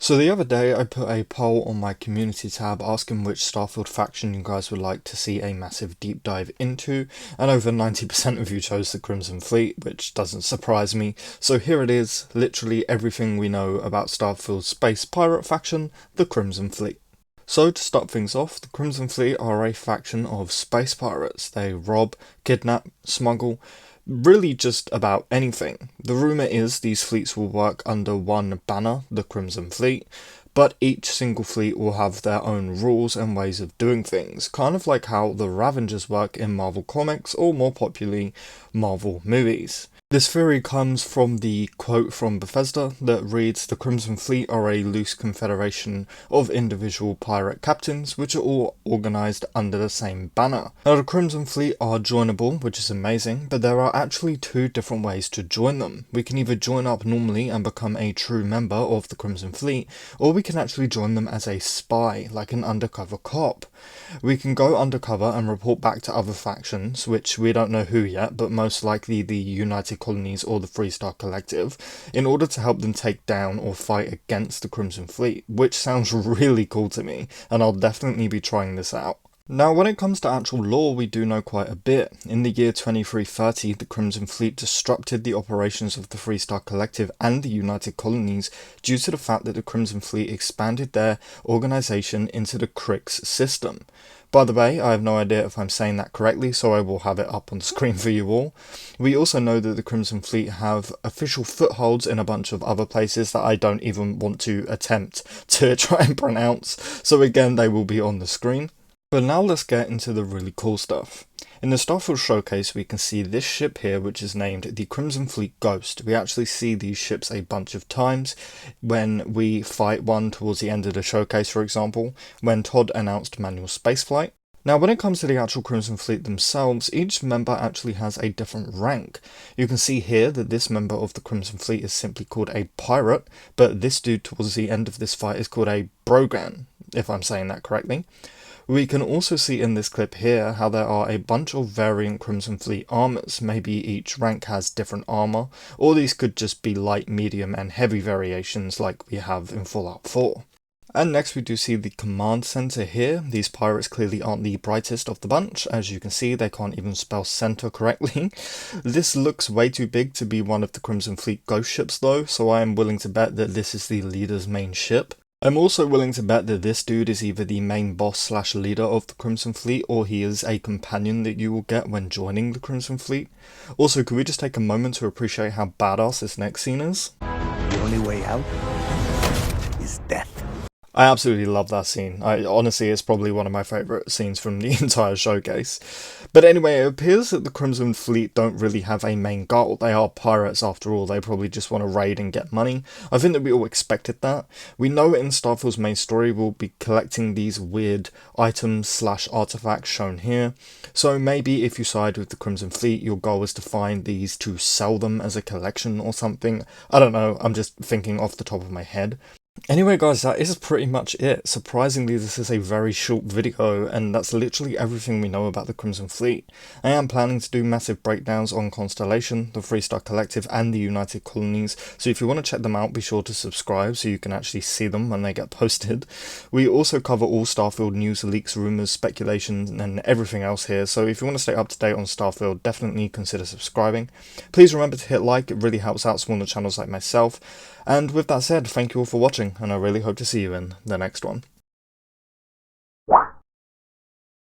So the other day I put a poll on my community tab asking which Starfield faction you guys would like to see a massive deep dive into, and over 90% of you chose the Crimson Fleet, which doesn't surprise me. So here it is, literally everything we know about Starfield's space pirate faction, the Crimson Fleet. So to start things off, the Crimson Fleet are a faction of space pirates. They rob, kidnap, smuggle, really just about anything. The rumour is these fleets will work under one banner, the Crimson Fleet, but each single fleet will have their own rules and ways of doing things, kind of like how the Ravengers work in Marvel Comics, or more popularly, Marvel movies. This theory comes from the quote from Bethesda that reads, "The Crimson Fleet are a loose confederation of individual pirate captains which are all organised under the same banner." Now the Crimson Fleet are joinable, which is amazing, but there are actually two different ways to join them. We can either join up normally and become a true member of the Crimson Fleet, or we can actually join them as a spy, like an undercover cop. We can go undercover and report back to other factions, which we don't know who yet, but most likely the United Colonies or the Freestar Collective, in order to help them take down or fight against the Crimson Fleet, which sounds really cool to me, and I'll definitely be trying this out. Now, when it comes to actual lore, we do know quite a bit. In the year 2330, the Crimson Fleet disrupted the operations of the Freestar Collective and the United Colonies due to the fact that the Crimson Fleet expanded their organisation into the Crix system. By the way, I have no idea if I'm saying that correctly, so I will have it up on the screen for you all. We also know that the Crimson Fleet have official footholds in a bunch of other places that I don't even want to attempt to try and pronounce, so again, they will be on the screen. But now let's get into the really cool stuff. In the Starfield showcase we can see this ship here, which is named the Crimson Fleet Ghost. We actually see these ships a bunch of times when we fight one towards the end of the showcase, for example, when Todd announced manual spaceflight. Now when it comes to the actual Crimson Fleet themselves, each member actually has a different rank. You can see here that this member of the Crimson Fleet is simply called a pirate, but this dude towards the end of this fight is called a Brogan, if I'm saying that correctly. We can also see in this clip here how there are a bunch of variant Crimson Fleet armors. Maybe each rank has different armor, or these could just be light, medium and heavy variations like we have in Fallout 4. And next we do see the command center here. These pirates clearly aren't the brightest of the bunch. As you can see, they can't even spell center correctly. This looks way too big to be one of the Crimson Fleet ghost ships though, so I am willing to bet that this is the leader's main ship. I'm also willing to bet that this dude is either the main boss slash leader of the Crimson Fleet, or he is a companion that you will get when joining the Crimson Fleet. Also, could we just take a moment to appreciate how badass this next scene is? The only way out is death. I absolutely love that scene. Honestly, it's probably one of my favourite scenes from the entire showcase. But anyway, it appears that the Crimson Fleet don't really have a main goal. They are pirates after all. They probably just want to raid and get money. I think that we all expected that. We know in Starfield's main story we'll be collecting these weird items slash artifacts shown here. So maybe if you side with the Crimson Fleet, your goal is to find these to sell them as a collection or something. I don't know, I'm just thinking off the top of my head. Anyway guys, that is pretty much it. Surprisingly, this is a very short video, and that's literally everything we know about the Crimson Fleet. I am planning to do massive breakdowns on Constellation, the Freestar Collective and the United Colonies, so if you want to check them out, be sure to subscribe so you can actually see them when they get posted. We also cover all Starfield news, leaks, rumours, speculations and everything else here, so if you want to stay up to date on Starfield, definitely consider subscribing. Please remember to hit like, it really helps out smaller channels like myself. And with that said, thank you all for watching, and I really hope to see you in the next one.